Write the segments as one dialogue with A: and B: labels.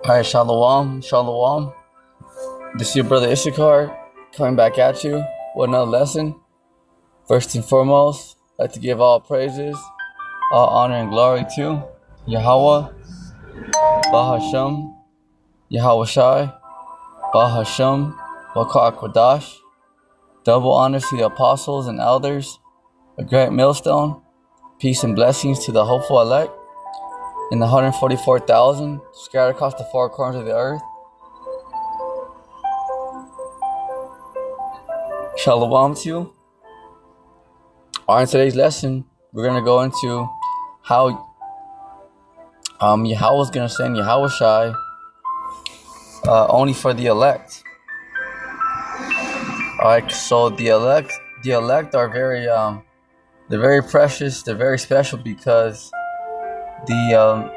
A: Alright, Shalom, Shalom. This is your brother Issachar coming back at you with another lesson. First and foremost, I'd like to give all praises, all honor and glory to Yahawah, Bahasham, YAHAWASHI, Bahasham, Wakakwadash. Double honors to the apostles and elders, a great millstone, peace and blessings to the hopeful elect, and the 144,000 scattered across the four corners of the earth. Shalom to you. In today's lesson, we're going to go into how Yahweh is going to send YAHAWASHI only for the elect. Alright, so the elect are they're very precious, they're very special because the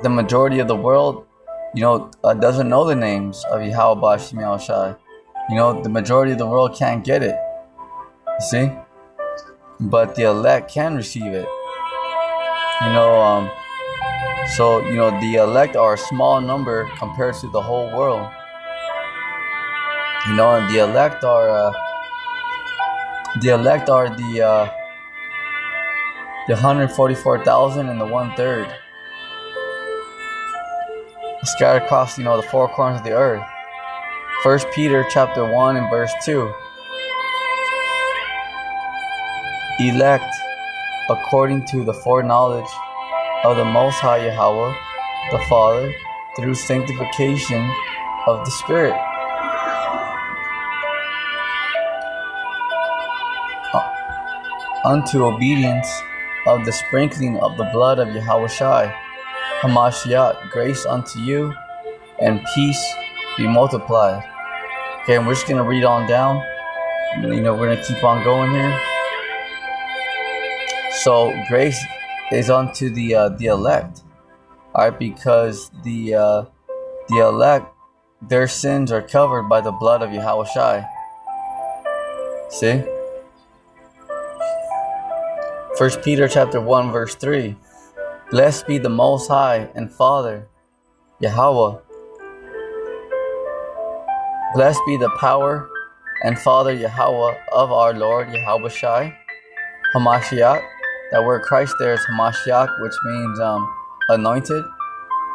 A: majority of the world, doesn't know the names of YAHAWASHI. The majority of the world can't get it. You see? But the elect can receive it. The elect are a small number compared to the whole world. And the elect are the 144,000 and the 1/3 scattered across the four corners of the earth. 1 Peter chapter 1 and verse 2. Elect according to the foreknowledge of the Most High Yahweh, the Father, through sanctification of the Spirit. Unto obedience of the sprinkling of the blood of YAHAWASHI, Hamashiach, grace unto you, and peace be multiplied. Okay, and we're just going to read on down. We're going to keep on going here. So grace is unto the elect, all right, because the elect, their sins are covered by the blood of YAHAWASHI. See? 1 Peter chapter 1 verse 3. Blessed be the Most High and Father, Yahweh. Blessed be the power and Father Yahweh of our Lord YAHAWASHI, Hamashiach. That word Christ there is Hamashiach, which means anointed.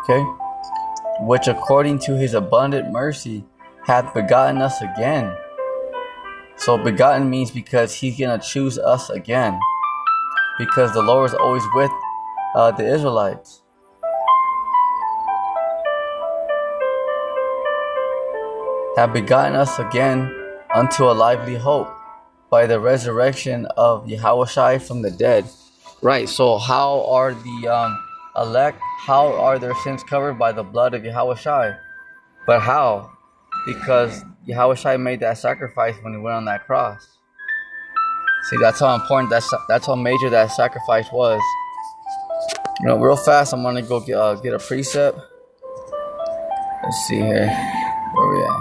A: Okay? Which according to his abundant mercy hath begotten us again. So begotten means because he's going to choose us again. Because the Lord is always with the Israelites. Have begotten us again unto a lively hope by the resurrection of YAHAWASHI from the dead. Right, so how are the elect, how are their sins covered? By the blood of YAHAWASHI. But how? Because YAHAWASHI made that sacrifice when he went on that cross. See, that's how important, that's how major that sacrifice was. Real fast, I'm going to go get a precept. Let's see here. Where we at?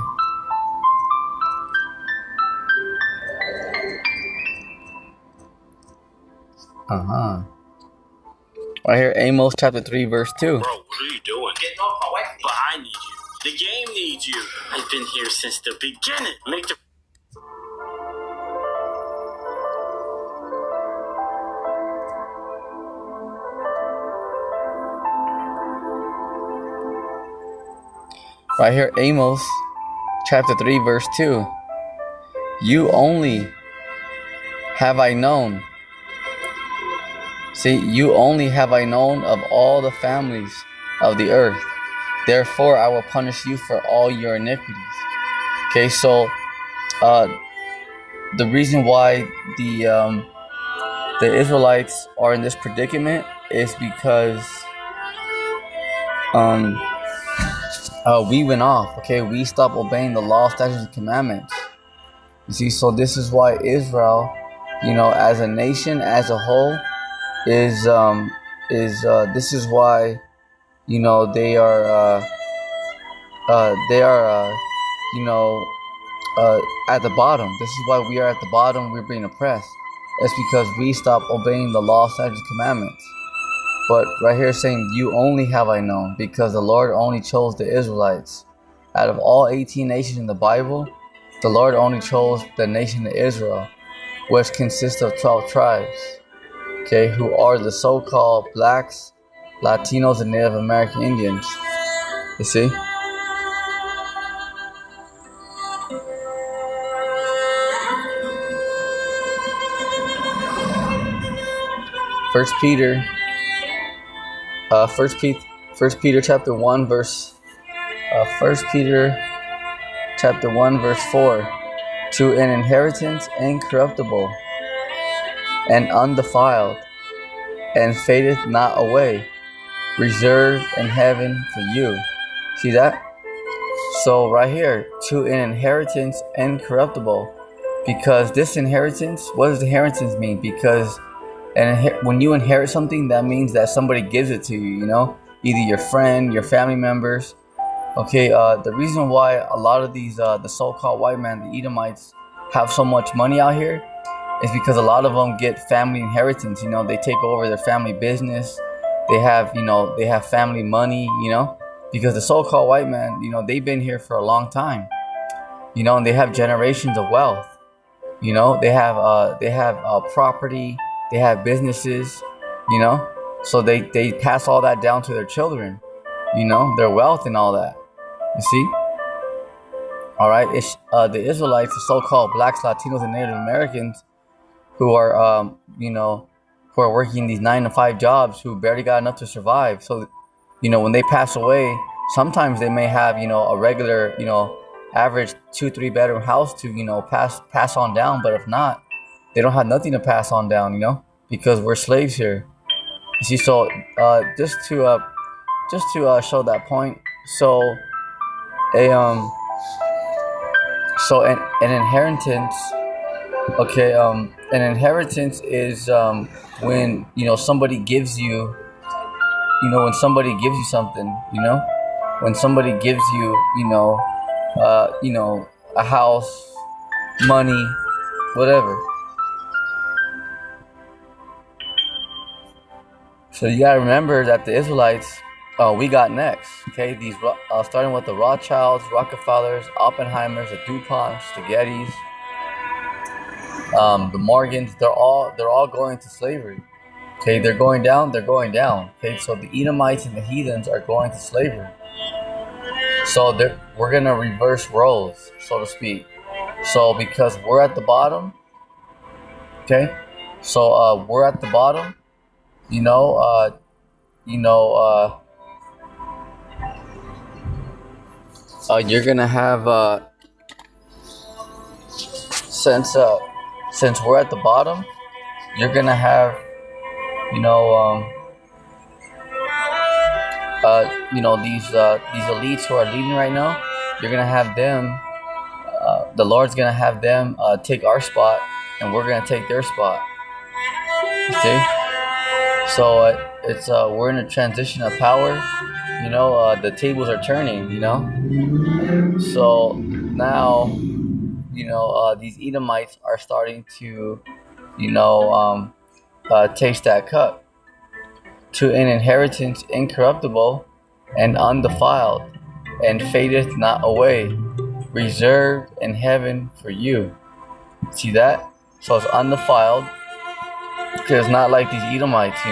A: Right here, Amos chapter 3, verse 2.
B: Bro, what are you doing? Getting off my wife. But I need you. The game needs you. I've been here since the beginning. Make the...
A: Right here, Amos chapter 3, verse 2. You only have I known. See, you only have I known of all the families of the earth. Therefore, I will punish you for all your iniquities. Okay, so the reason why the Israelites are in this predicament is because we went off. Okay, we stopped obeying the law, statutes, and commandments. You see, so this is why Israel, as a nation, as a whole, is this is why they are at the bottom. This is why we are at the bottom. We're being oppressed. It's because we stopped obeying the law, statutes, and commandments. But right here saying, you only have I known, because the Lord only chose the Israelites. Out of all 18 nations in the Bible, the Lord only chose the nation of Israel, which consists of 12 tribes, okay, who are the so-called blacks, Latinos, and Native American Indians. You see? First Peter, First Peter chapter 1 verse, First Peter chapter 1 verse 4, to an inheritance incorruptible and undefiled, and fadeth not away, reserved in heaven for you. See that? So right here, to an inheritance incorruptible, because this inheritance, what does inheritance mean? Because when you inherit something, that means that somebody gives it to you, either your friend, your family members. Okay, the reason why a lot of these, the so-called white man, the Edomites, have so much money out here is because a lot of them get family inheritance. They take over their family business. They have, they have family money, because the so-called white man, they've been here for a long time, and they have generations of wealth. They have property, they have businesses, so they pass all that down to their children, their wealth and all that. You see? All right, it's the Israelites, the so-called blacks, Latinos, and Native Americans, who are who are working these 9-to-5 jobs, who barely got enough to survive. So when they pass away, sometimes they may have a regular average 2-3 bedroom house to pass on down. But if not, they don't have nothing to pass on down, because we're slaves here. You see, so just to show that point, so an inheritance. Okay, an inheritance is when somebody gives you, when somebody gives you something, when somebody gives you, a house, money, whatever. So you gotta remember that the Israelites, we got next. Okay, these starting with the Rothschilds, Rockefellers, Oppenheimers, the DuPonts, the Gettys, the Morgans, they're all going to slavery. Okay, they're going down. Okay, so the Edomites and the heathens are going to slavery. So we're gonna reverse roles, so to speak. So because we're at the bottom, okay, so we're at the bottom. You're gonna have since we're at the bottom, you're gonna have these elites who are leading right now. You're gonna have them. The Lord's gonna have them take our spot, and we're gonna take their spot. You see? So it's we're in a transition of power. The tables are turning. So now these Edomites are starting to taste that cup, to an inheritance incorruptible and undefiled, and fadeth not away, reserved in heaven for you. See that? So it's undefiled, because it's not like these Edomites,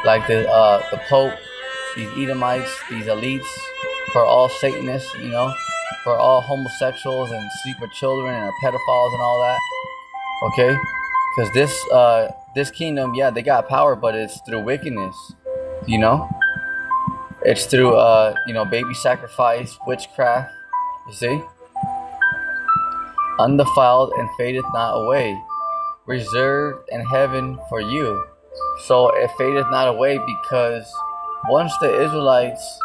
A: like the Pope, these Edomites, these elites, who are all Satanists, who are all homosexuals and sleep with children and are pedophiles and all that. Okay, because this kingdom, yeah, they got power, but it's through wickedness. It's through baby sacrifice, witchcraft. You see, undefiled and fadeth not away, reserved in heaven for you. So it fadeth not away, because once the Israelites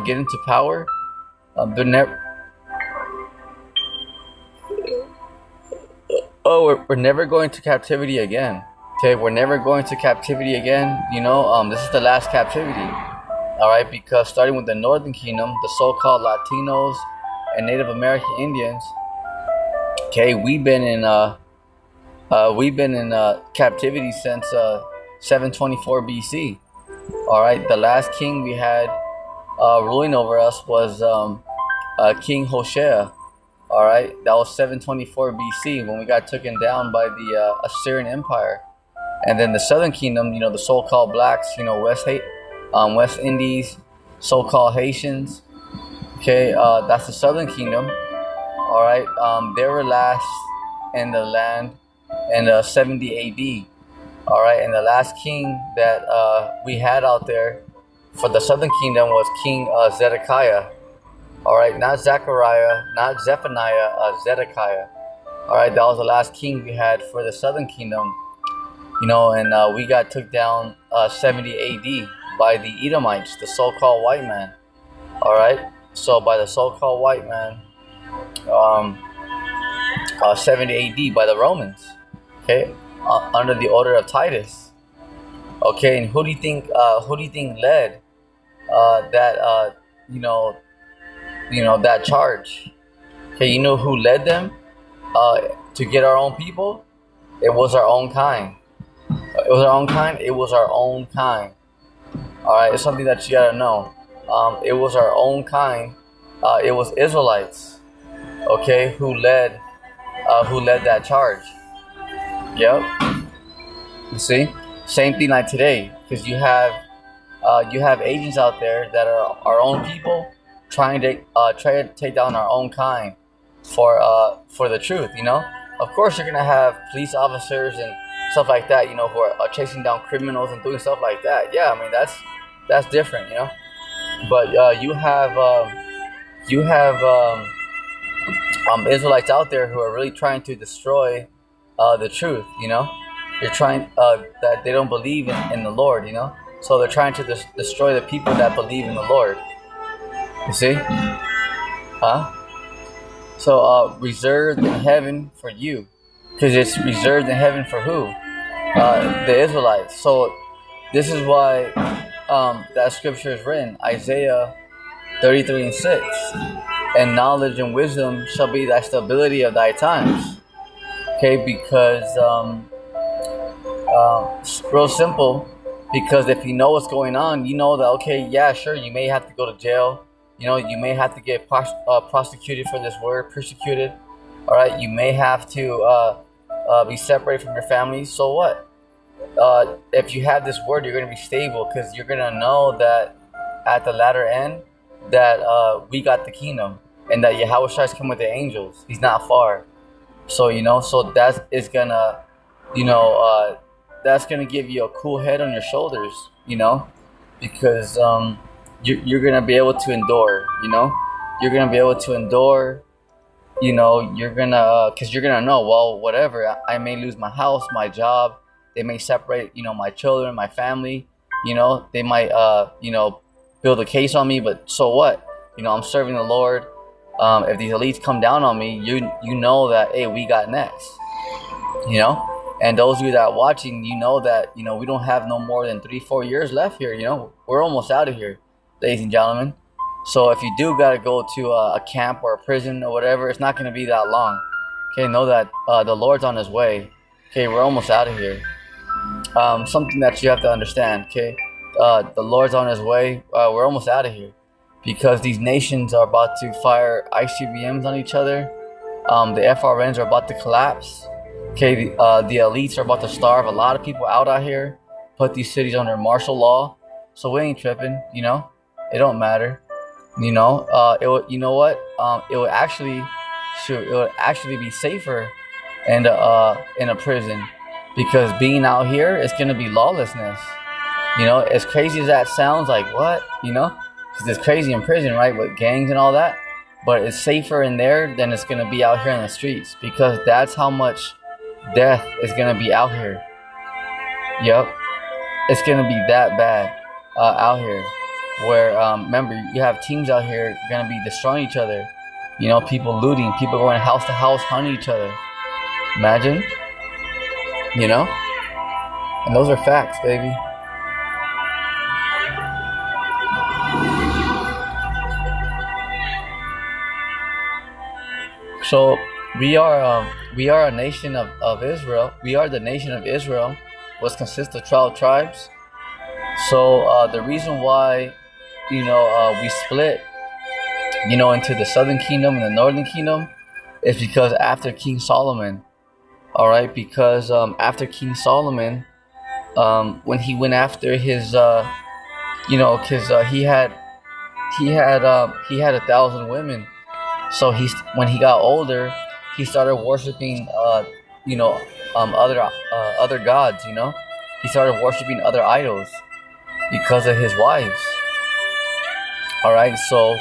A: get into power, they're never. We're never going to captivity again. Okay, we're never going to captivity again. This is the last captivity. All right, because starting with the Northern Kingdom, the so-called Latinos and Native American Indians, Okay, we've been in captivity since 724 BC. All right, the last king we had ruling over us was King Hoshea. All right, that was 724 BC when we got taken down by the Assyrian Empire. And then the Southern Kingdom, the so-called blacks, West Indies, so-called Haitians. Okay, that's the Southern Kingdom. All right, they were last in the land in 70 AD. All right, and the last king that we had out there for the Southern Kingdom was King Zedekiah. All right, not Zechariah, not Zephaniah, Zedekiah. All right, that was the last king we had for the Southern Kingdom. And we got took down 70 AD by the Edomites, the so-called white man. All right, so by the so-called white man, 70 AD by the Romans. Okay, under the order of Titus. Okay, and who do you think led that that charge? Okay, you know who led them to get our own people? It was our own kind. It was our own kind. It was our own kind. All right, it's something that you gotta know. It was our own kind. It was Israelites. Okay, who led that charge? Yep. You see, same thing like today, because you have agents out there that are our own people trying to take down our own kind for the truth. Of course, you're gonna have police officers and stuff like that. Who are chasing down criminals and doing stuff like that. Yeah, I mean that's different. But you have Israelites out there who are really trying to destroy the truth. They're trying that they don't believe in the Lord. So they're trying to destroy the people that believe in the Lord. You see, huh? So reserved in heaven for you, because it's reserved in heaven for who? The Israelites. So this is why that scripture is written, Isaiah 33:6. And knowledge and wisdom shall be thy stability of thy times. Okay, because real simple. Because if you know what's going on, you know that, okay, yeah, sure, you may have to go to jail. You may have to get prosecuted for this word, persecuted. All right, you may have to be separated from your family. So what? If you have this word, you're going to be stable, because you're going to know that at the latter end that we got the kingdom, and that YAHAWASHI is coming with the angels. He's not far. So so that is gonna that's gonna give you a cool head on your shoulders, because you're gonna be able to endure. You're gonna be able to endure. You're gonna because you're gonna know, well, whatever, I may lose my house, my job. They may separate my children, my family. They might build a case on me, but so what? I'm serving the Lord. If these elites come down on me, you know that, hey, we got next. And those of you that are watching, that we don't have no more than 3-4 years left here. We're almost out of here, ladies and gentlemen. So if you do gotta go to a camp or a prison or whatever, it's not gonna be that long. Okay, know that the Lord's on His way. Okay, we're almost out of here. Something that you have to understand. Okay, the Lord's on His way. We're almost out of here. Because these nations are about to fire ICBMs on each other. The FRNs are about to collapse. Okay, the elites are about to starve a lot of people out here. Put these cities under martial law. So we ain't tripping. It don't matter. It will. You know what? It would actually be safer in a prison, because being out here is gonna be lawlessness. As crazy as that sounds, like what? Because it's crazy in prison, right, with gangs and all that. But it's safer in there than it's going to be out here in the streets, because that's how much death is going to be out here. Yep. It's going to be that bad out here. Where, remember, you have teams out here going to be destroying each other. People looting, people going house to house hunting each other. Imagine. And those are facts, baby. So we are a nation of Israel. We are the nation of Israel, which consists of 12 tribes. So the reason why we split into the southern kingdom and the northern kingdom is because after King Solomon, all right, because after King Solomon, when he went after his because he had 1,000 women. So when he got older, he started worshiping other gods. He started worshiping other idols because of his wives. All right. So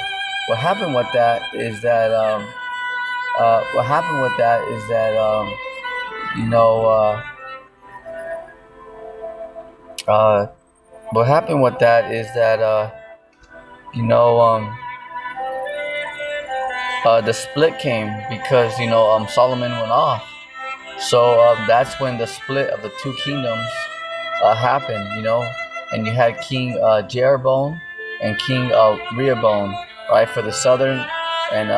A: what happened with that is that what happened with that is that you know what happened with that is that you know the split came because Solomon went off. So that's when the split of the two kingdoms happened. And you had King Jeroboam and King Rehoboam, right, for the southern and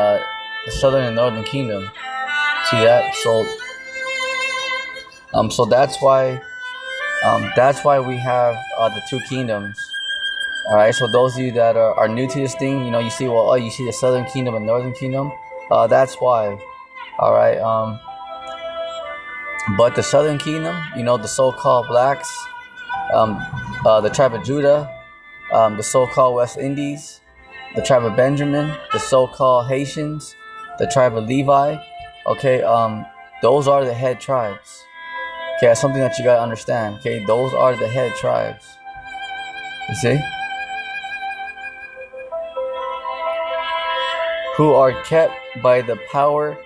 A: northern kingdom. See that? So that's why we have the two kingdoms. All right. So those of you that are new to this thing, you see you see the southern kingdom and northern kingdom. That's why. All right. But the southern kingdom, the so-called blacks, the tribe of Judah, the so-called West Indies, the tribe of Benjamin, the so-called Haitians, the tribe of Levi. Okay. Those are the head tribes. Okay, that's something that you gotta understand. Okay, those are the head tribes. You see? Who are kept by the power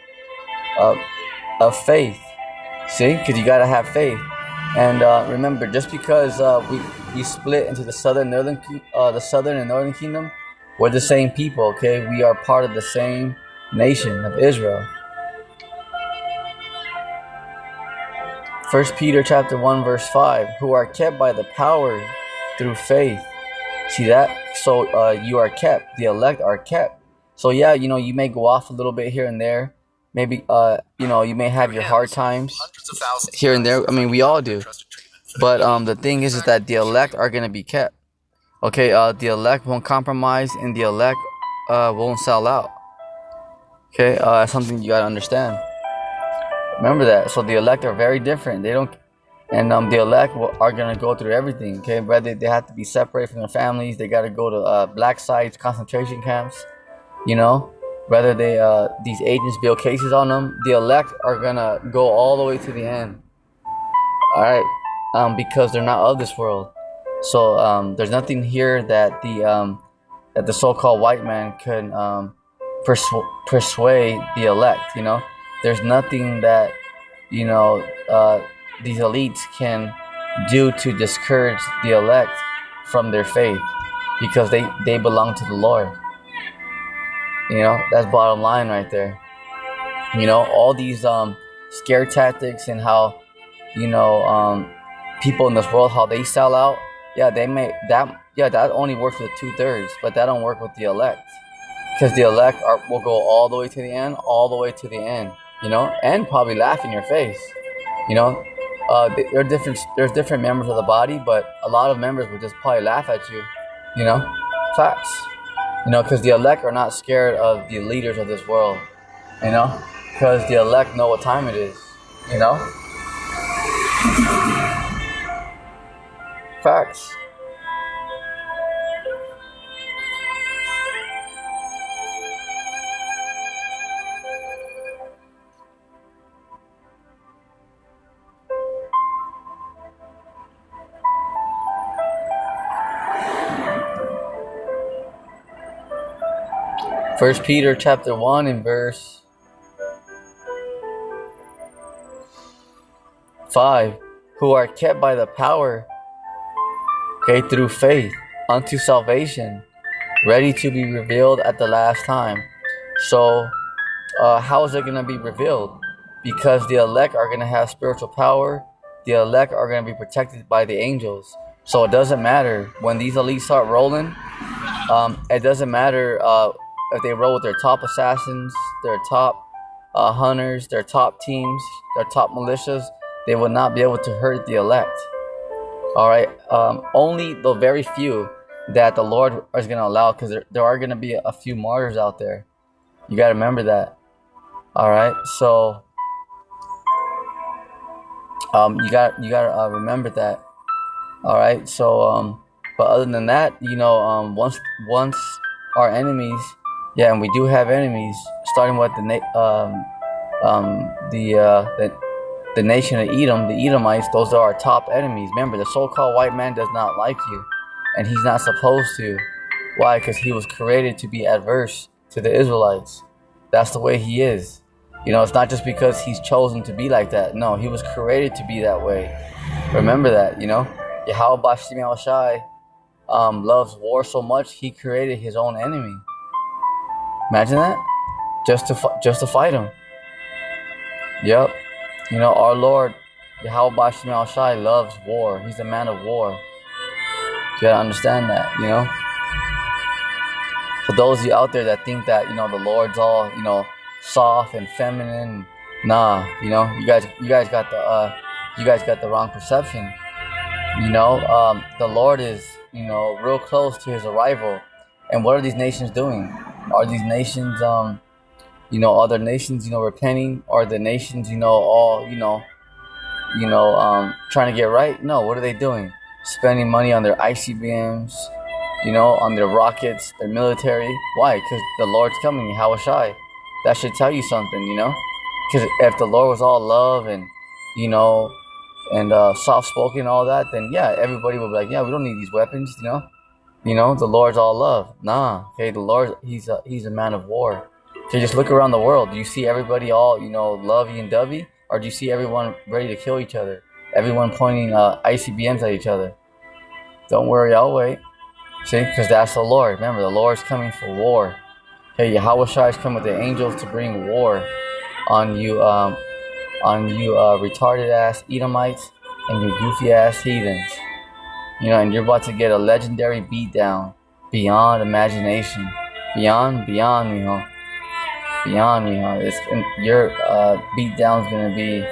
A: of faith. See? Because you gotta have faith. And remember, just because we split into the southern and northern kingdom, we're the same people. Okay, we are part of the same nation of Israel. 1 Peter chapter 1 verse 5, who are kept by the power through faith. See that? So you are kept. The elect are kept. So yeah, you may go off a little bit here and there. Maybe you may have your hard times here and there. I mean, we all do. But the thing is that the elect are gonna be kept. Okay, the elect won't compromise, and the elect won't sell out. Okay, that's something you gotta understand. Remember that. So the elect are very different. They don't, and the elect are gonna go through everything. Okay, whether they have to be separated from their families, they gotta go to black sites, concentration camps. Whether these agents build cases on them, the elect are gonna go all the way to the end. All right, because they're not of this world. So there's nothing here that the so-called white man can persuade the elect. There's nothing that these elites can do to discourage the elect from their faith, because they belong to the Lord. That's bottom line right there. All these scare tactics and how people in this world, how they sell out. Yeah, that only works with 2/3, but that don't work with the elect, because the elect will go all the way to the end, and probably laugh in your face. There's different members of the body, but a lot of members would just probably laugh at you. Facts. Because the elect are not scared of the leaders of this world. Because the elect know what time it is. Facts. First Peter chapter 1 and verse 5, who are kept by the power, through faith unto salvation, ready to be revealed at the last time. So how is it going to be revealed? Because the elect are going to have spiritual power. The elect are going to be protected by the angels. So it doesn't matter when these elites start rolling. It doesn't matter if they roll with their top assassins, their top hunters, their top teams, their top militias, they will not be able to hurt the elect. All right, only the very few that the Lord is going to allow, because there are going to be a few martyrs out there. You got to remember that. All right, so you got to remember that. All right, so but other than that, once our enemies, yeah, and we do have enemies, starting with the nation of Edom, the Edomites. Those are our top enemies. Remember, the so-called white man does not like you, and he's not supposed to. Why? Because he was created to be adverse to the Israelites. That's the way he is. It's not just because he's chosen to be like that. No, he was created to be that way. Remember that. YAHAWASHI loves war so much, he created his own enemy. Imagine that, just to fight him. Yep. Our Lord YAHAWASHI loves war. He's a man of war. You gotta understand that. For those of you out there that think that the Lord's all soft and feminine, nah. You guys got the wrong perception. The Lord is real close to his arrival. And what are these nations doing? Are these nations other nations repenting? Are the nations all trying to get right? No. What are they doing? Spending money on their ICBMs, on their rockets, their military. Why? Because the Lord's coming, YAHAWASHI. That should tell you something, because if the Lord was all love and soft-spoken and all that, then yeah, everybody would be like, yeah, we don't need these weapons, the Lord's all love. Nah, okay, the Lord, he's a man of war. Okay, just look around the world. Do you see everybody all, lovey and dovey? Or do you see everyone ready to kill each other? Everyone pointing ICBMs at each other? Don't worry, I'll wait. See, because that's the Lord. Remember, the Lord's coming for war. Okay, YAHAWASHI is coming with the angels to bring war on you retarded ass Edomites and you goofy ass heathens. And you're about to get a legendary beatdown beyond imagination. Beyond, mijo. Beyond, mijo. Your beatdown's gonna be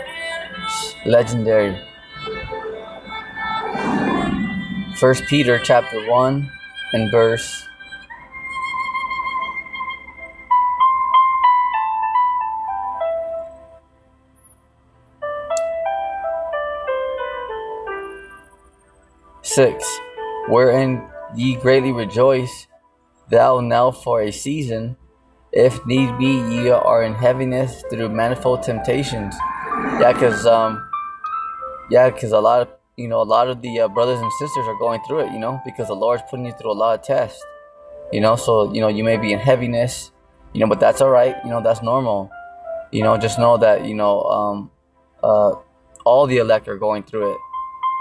A: legendary. 1 Peter chapter 1 and verse 6, wherein ye greatly rejoice, thou now for a season, if need be, ye are in heaviness through manifold temptations. Yeah, because a lot of the brothers and sisters are going through it, because the Lord's putting you through a lot of tests, so you may be in heaviness, but that's all right, that's normal. Just know that all the elect are going through it.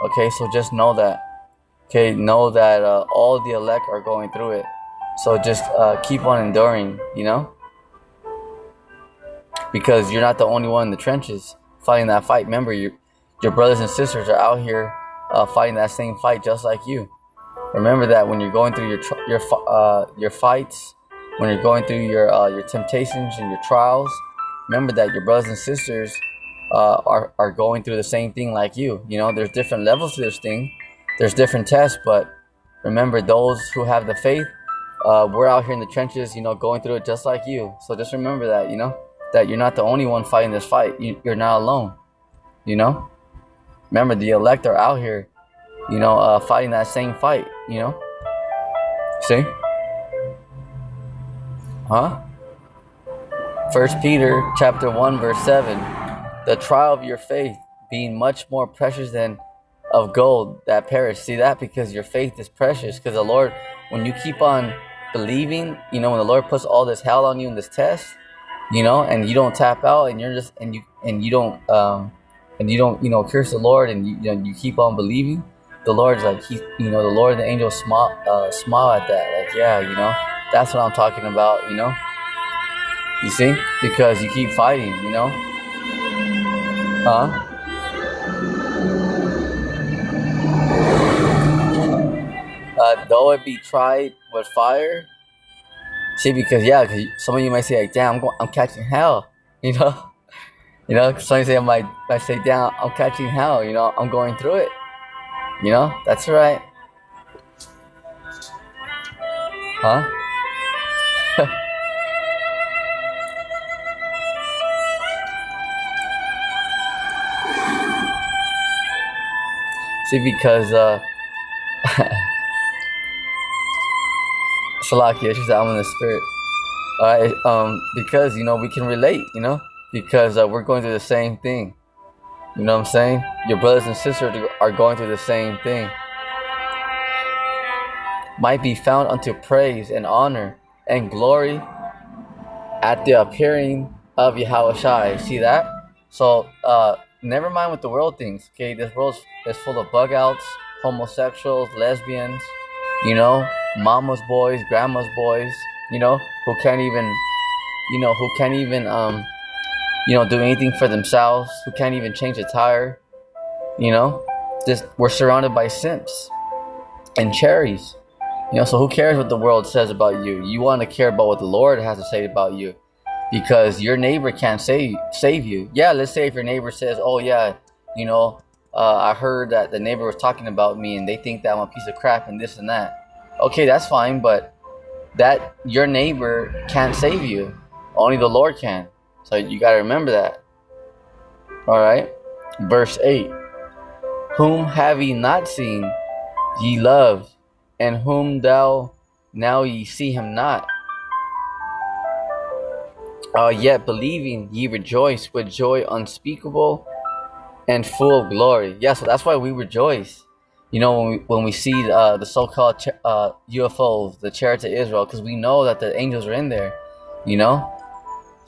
A: Okay, so just know that. Okay, know that all the elect are going through it. So just keep on enduring, because you're not the only one in the trenches fighting that fight. Remember, your brothers and sisters are out here fighting that same fight just like you. Remember that when you're going through your fights, when you're going through your temptations and your trials, remember that your brothers and sisters are going through the same thing like you. There's different levels to this thing. There's different tests, but remember, those who have the faith, we're out here in the trenches, going through it just like you. So just remember that, that you're not the only one fighting this fight. You're not alone, Remember, the elect are out here, fighting that same fight, See? Huh? 1 Peter chapter 1, verse 7. The trial of your faith being much more precious than of gold that perish. See that? Because your faith is precious. Because the Lord, when you keep on believing, when the Lord puts all this hell on you in this test, and you don't tap out, and you're just and you don't curse the Lord, and you keep on believing, the Lord's like the Lord and the angels smile at that. Like, yeah, that's what I'm talking about. You see, because you keep fighting. Huh? Though it be tried with fire. See, because some of you might say, like, damn, I'm catching hell. You know, somebody say I say, "Down, I'm catching hell." I'm going through it. That's right, huh? See, because Salakia, she said, "I'm in the spirit." All right, because we can relate. Because we're going through the same thing. You know what I'm saying? Your brothers and sisters are going through the same thing. Might be found unto praise and honor and glory at the appearing of Yahawashi. See that? So, never mind what the world thinks. Okay, this world is full of bug outs, homosexuals, lesbians. Mama's boys, grandma's boys. Who can't even, do anything for themselves. Who can't even change a tire. Just we're surrounded by simps and cherries. So who cares what the world says about you? You want to care about what the Lord has to say about you, because your neighbor can't save you. Yeah, let's say if your neighbor says, "Oh yeah, I heard that the neighbor was talking about me and they think that I'm a piece of crap and this and that." Okay, that's fine, but that your neighbor can't save you. Only the Lord can. So you got to remember that. All right, verse 8. Whom have ye not seen, ye love, and whom thou now ye see him not. Yet believing ye rejoice with joy unspeakable and full of glory. Yeah, so that's why we rejoice. When we see the so-called UFOs, the Chariots of Israel, because we know that the angels are in there.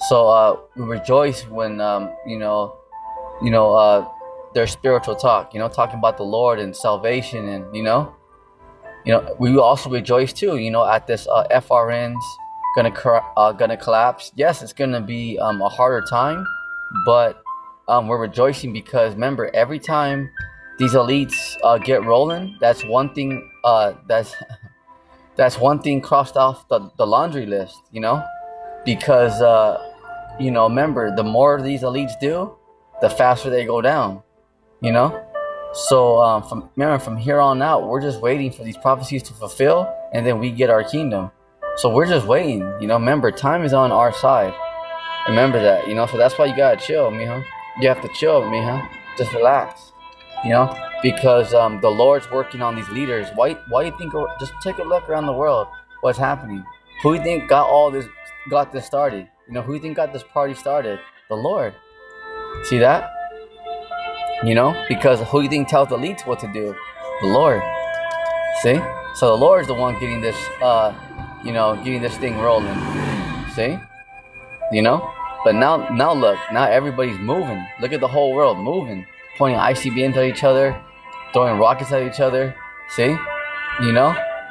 A: So we rejoice when their spiritual talk. Talking about the Lord and salvation, and we also rejoice too. At this FRN's gonna collapse. Yes, it's gonna be a harder time, but we're rejoicing because remember, every time these elites get rolling, that's one thing. That's one thing crossed off the laundry list. Because remember, the more these elites do, the faster they go down. So from here on out, we're just waiting for these prophecies to fulfill, and then we get our kingdom. So we're just waiting. Remember, time is on our side. Remember that. So that's why you gotta chill, mijo. You have to chill, mijo. Just relax. Because the Lord's working on these leaders. Why you think? Just take a look around the world. What's happening? Who you think got this started? Who you think got this party started? The Lord. See that? Because who do you think tells the elites what to do? The Lord. See? So the Lord's the one getting this, getting this thing rolling. See? But now look, now everybody's moving. Look at the whole world moving, pointing ICBMs at each other, throwing rockets at each other. See?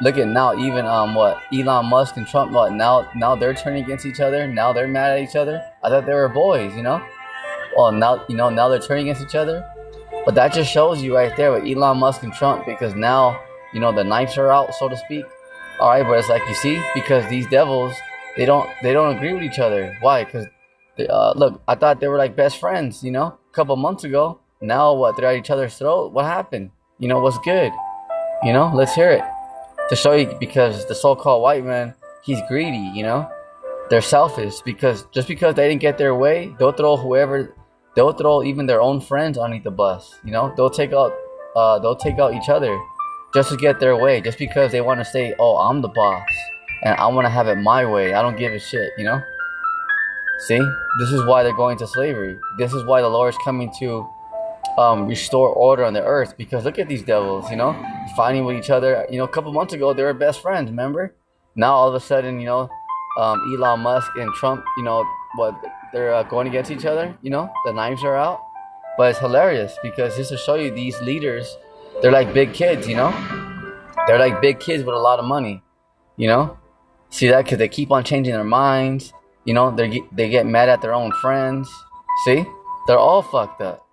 A: Look at now, even Elon Musk and Trump. Now they're turning against each other. Now they're mad at each other. I thought they were boys. Well, now they're turning against each other. But that just shows you right there with Elon Musk and Trump, because now, the knives are out, so to speak. All right, but it's like, you see, because these devils, they don't agree with each other. Why? Because, look, I thought they were like best friends, a couple months ago. Now what? They're at each other's throat. What happened? What's good? Let's hear it. To show you, because the so-called white man, he's greedy, They're selfish, because just because they didn't get their way, they'll throw even their own friends underneath the bus. They'll take out each other just to get their way, just because they want to say, "Oh, I'm the boss and I want to have it my way. I don't give a shit." See, this is why they're going to slavery. This is why the Lord is coming to restore order on the earth. Because look at these devils, fighting with each other. A couple months ago they were best friends. Remember? Now all of a sudden, Elon Musk and Trump, what? They're going against each other. The knives are out. But it's hilarious, because just to show you, these leaders, they're like big kids. They're like big kids with a lot of money. See that? Because they keep on changing their minds. They get mad at their own friends. See, they're all fucked up.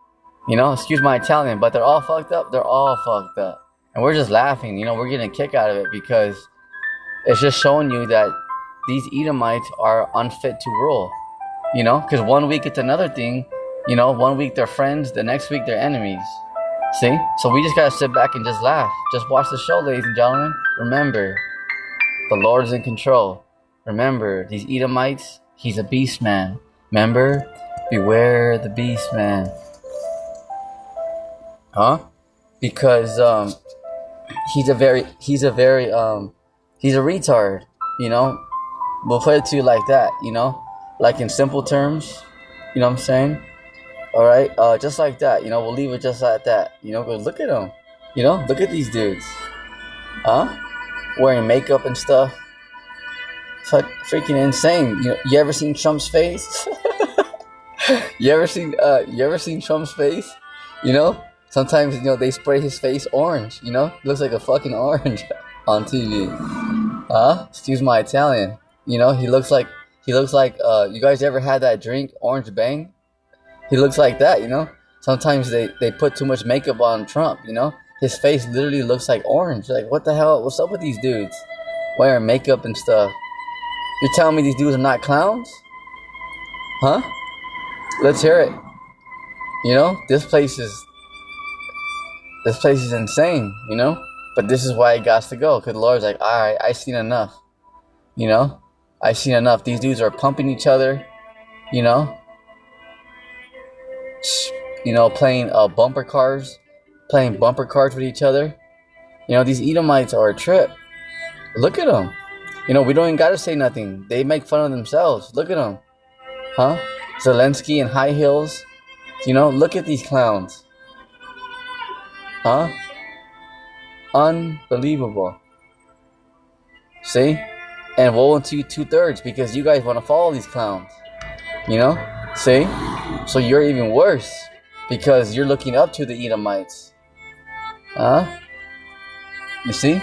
A: Excuse my Italian, but they're all fucked up. They're all fucked up, and we're just laughing. We're getting a kick out of it, because it's just showing you that these Edomites are unfit to rule. You know, because one week it's another thing. You know, one week they're friends, the next week they're enemies. See? So we just gotta sit back and just laugh. Just watch the show, ladies and gentlemen. Remember, the Lord is in control. Remember, these Edomites, he's a beast man. Remember? Beware the beast man. Huh? Because he's a retard, you know? We'll put it to you like that, you know? Like in simple terms, you know what I'm saying? Alright? Just like that, you know, we'll leave it just like that. You know, but look at them. You know, look at these dudes. Huh? Wearing makeup and stuff. It's like freaking insane. You know, you ever seen Trump's face? You ever seen Trump's face? You know? Sometimes, you know, they spray his face orange, you know? It looks like a fucking orange on TV. Huh? Excuse my Italian. You know, he looks like you guys ever had that drink, Orange Bang? He looks like that, you know? Sometimes they put too much makeup on Trump, you know? His face literally looks like orange. Like, what the hell? What's up with these dudes? Wearing makeup and stuff. You're telling me these dudes are not clowns? Huh? Let's hear it. You know, this place is insane, you know? But this is why it got to go. Because the Lord's like, alright, I seen enough. You know? I seen enough. These dudes are pumping each other, you know? You know, playing bumper cars with each other. You know, these Edomites are a trip. Look at them. You know, we don't even gotta say nothing. They make fun of themselves. Look at them. Huh? Zelensky in high heels. You know, look at these clowns. Huh? Unbelievable. See? And woe unto you 2/3 because you guys want to follow these clowns. You know? See? So you're even worse because you're looking up to the Edomites. Huh? You see?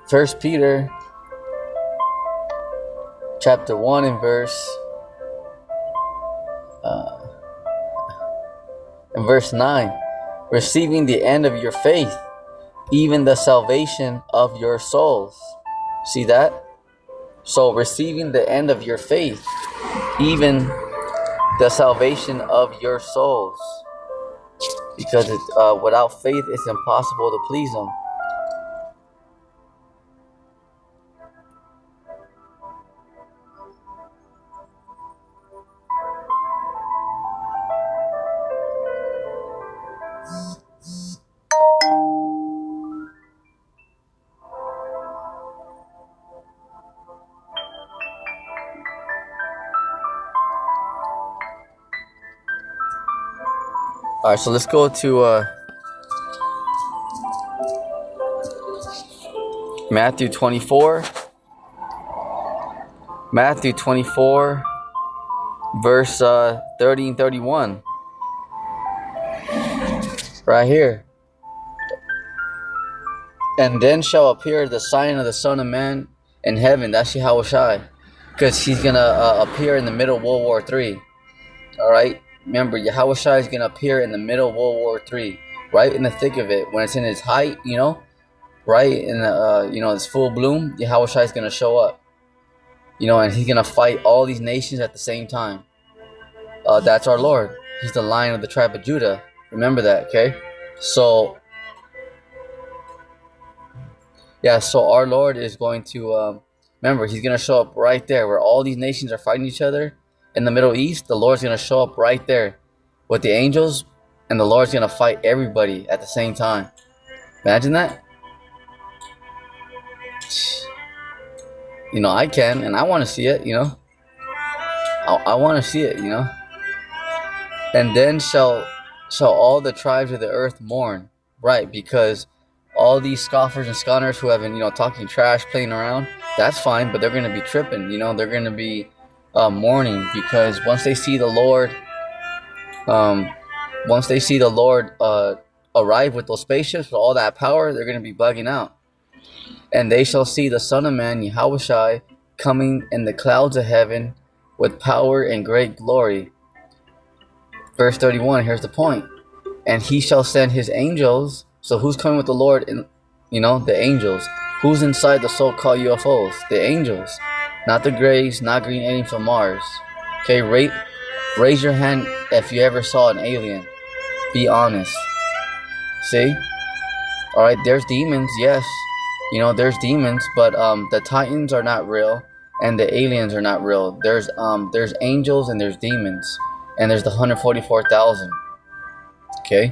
A: First Peter chapter 1 and verse 9, receiving the end of your faith, even the salvation of your souls. See that? So receiving the end of your faith, even the salvation of your souls, because without faith it's impossible to please him. All right, so let's go to Matthew 24. Matthew 24, verse 30 and 31. Right here. And then shall appear the sign of the Son of Man in heaven. That's YAHAWASHI. Because he's going to appear in the middle of World War III. All right? Remember, YAHAWASHI is going to appear in the middle of World War III. Right in the thick of it. When it's in its height, you know. Right in the, you know, its full bloom. YAHAWASHI is going to show up. You know, and he's going to fight all these nations at the same time. That's our Lord. He's the Lion of the tribe of Judah. Remember that, okay? So, yeah, so our Lord is going to, remember, he's going to show up right there where all these nations are fighting each other. In the Middle East, the Lord's going to show up right there with the angels, and the Lord's going to fight everybody at the same time. Imagine that. You know, I can, and I want to see it, you know. I want to see it, you know. And then shall all the tribes of the earth mourn. Right, because all these scoffers and scorners who have been, you know, talking trash, playing around, that's fine, but they're going to be tripping, you know. They're going to be mourning because once they see the Lord, arrive with those spaceships with all that power, they're going to be bugging out. And they shall see the Son of Man, YAHAWASHI, coming in the clouds of heaven with power and great glory. Verse 31, here's the point. And he shall send his angels. So who's coming with the Lord? The angels. Who's inside the so-called UFOs? The angels. Not the Greys, not green aliens from Mars. Okay, raise your hand if you ever saw an alien. Be honest. See? Alright, there's demons, yes. There's demons, but the Titans are not real, and the aliens are not real. There's angels and there's demons, and there's the 144,000. Okay?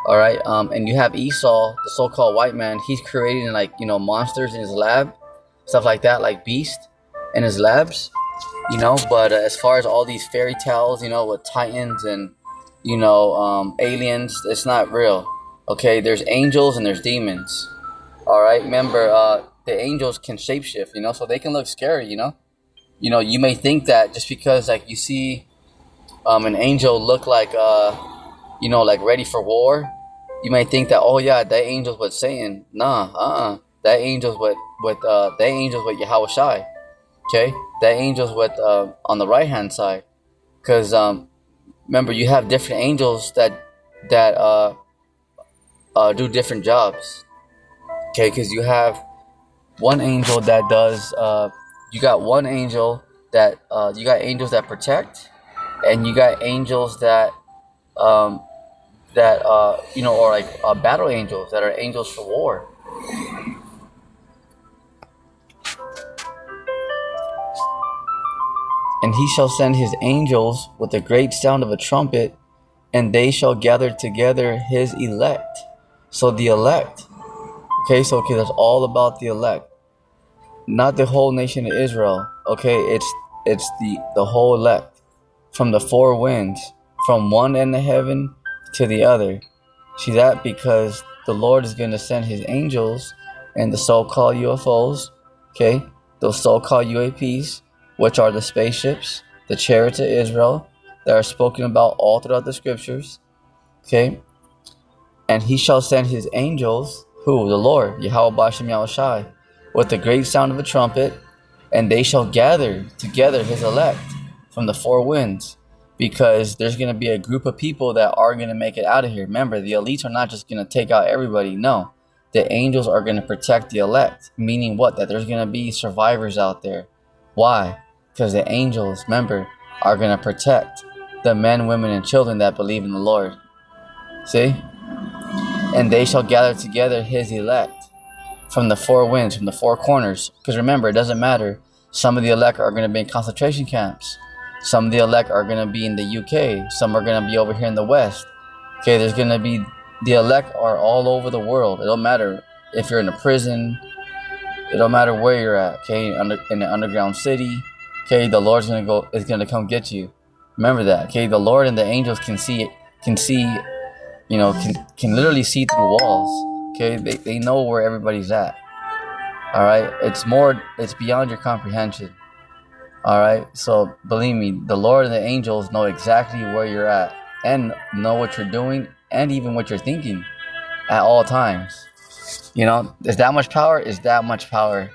A: Alright, and you have Esau, the so-called white man. He's creating monsters in his lab, stuff like that, like Beast in his labs. But as far as all these fairy tales, with Titans and aliens, it's not real. Okay, there's angels and there's demons. Alright, remember, the angels can shapeshift, so they can look scary, you may think that just because you see an angel look like ready for war, you may think that, oh yeah, that angel's with Satan. Nah, that angel's with YAHAWASHI. Okay, that angel's with on the right hand side, because remember, you have different angels that do different jobs. Okay, because you have one angel that does you got angels that protect, and you got angels that are battle angels, that are angels for war. And he shall send his angels with a great sound of a trumpet, and they shall gather together his elect. So the elect. Okay, that's all about the elect. Not the whole nation of Israel. Okay, it's the whole elect. From the four winds, from one end of heaven to the other. See that? Because the Lord is going to send his angels and the so-called UFOs, okay, those so-called UAPs, which are the spaceships, the chariots of Israel, that are spoken about all throughout the scriptures, okay? And he shall send his angels, who? The Lord, YAHAWASHI, with the great sound of a trumpet, and they shall gather together his elect from the four winds, because there's going to be a group of people that are going to make it out of here. Remember, the elites are not just going to take out everybody. No, the angels are going to protect the elect, meaning what? That there's going to be survivors out there. Why? Because the angels, remember, are going to protect the men, women, and children that believe in the Lord. See? And they shall gather together his elect from the four winds, from the four corners. Because remember, it doesn't matter. Some of the elect are going to be in concentration camps. Some of the elect are going to be in the UK. Some are going to be over here in the West. Okay, there's going to be, the elect are all over the world. It don't matter if you're in a prison. It don't matter where you're at. Okay, in an underground city. Okay, the Lord's going to come get you. Remember that. Okay, the Lord and the angels can literally see through walls. Okay, they know where everybody's at. All right, it's beyond your comprehension. All right, so believe me, the Lord and the angels know exactly where you're at, and know what you're doing, and even what you're thinking at all times. Is that much power? Is that much power?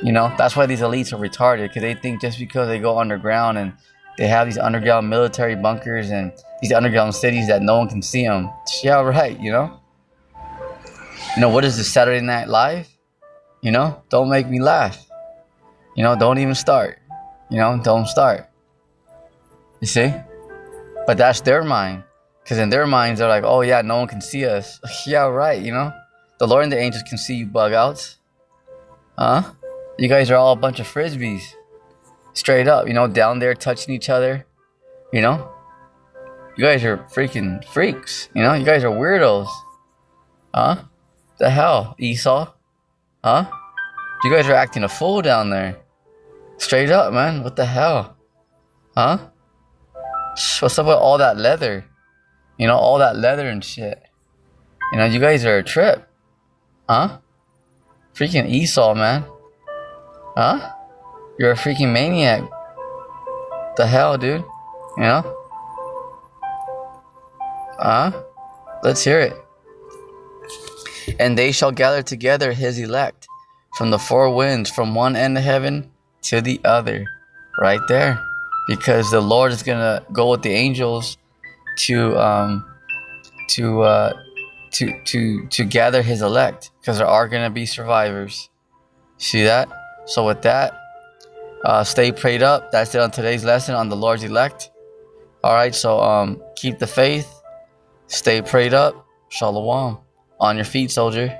A: That's why these elites are retarded, because they think just because they go underground and they have these underground military bunkers and these underground cities that no one can see them. Yeah, right. What is this, Saturday Night Live? Don't make me laugh. Don't even start. Don't start. You see? But that's their mind. Because in their minds, they're like, oh yeah, no one can see us. Yeah, right, The Lord and the angels can see you bug outs. Huh? You guys are all a bunch of frisbees. Straight up, down there touching each other. You guys are freaking freaks. You guys are weirdos. Huh? The hell, Esau? Huh? You guys are acting a fool down there. Straight up, man. What the hell? Huh? What's up with all that leather? All that leather and shit. You guys are a trip. Huh? Freaking Esau, man. Huh? You're a freaking maniac. The hell, dude? Huh? Let's hear it. And they shall gather together his elect from the four winds, from one end of heaven to the other. Right there. Because the Lord is gonna go with the angels to to gather his elect, because there are gonna be survivors. See that? So with that, stay prayed up. That's it on today's lesson on the Lord's elect. All right, so keep the faith, stay prayed up. Shalom. On your feet, soldier.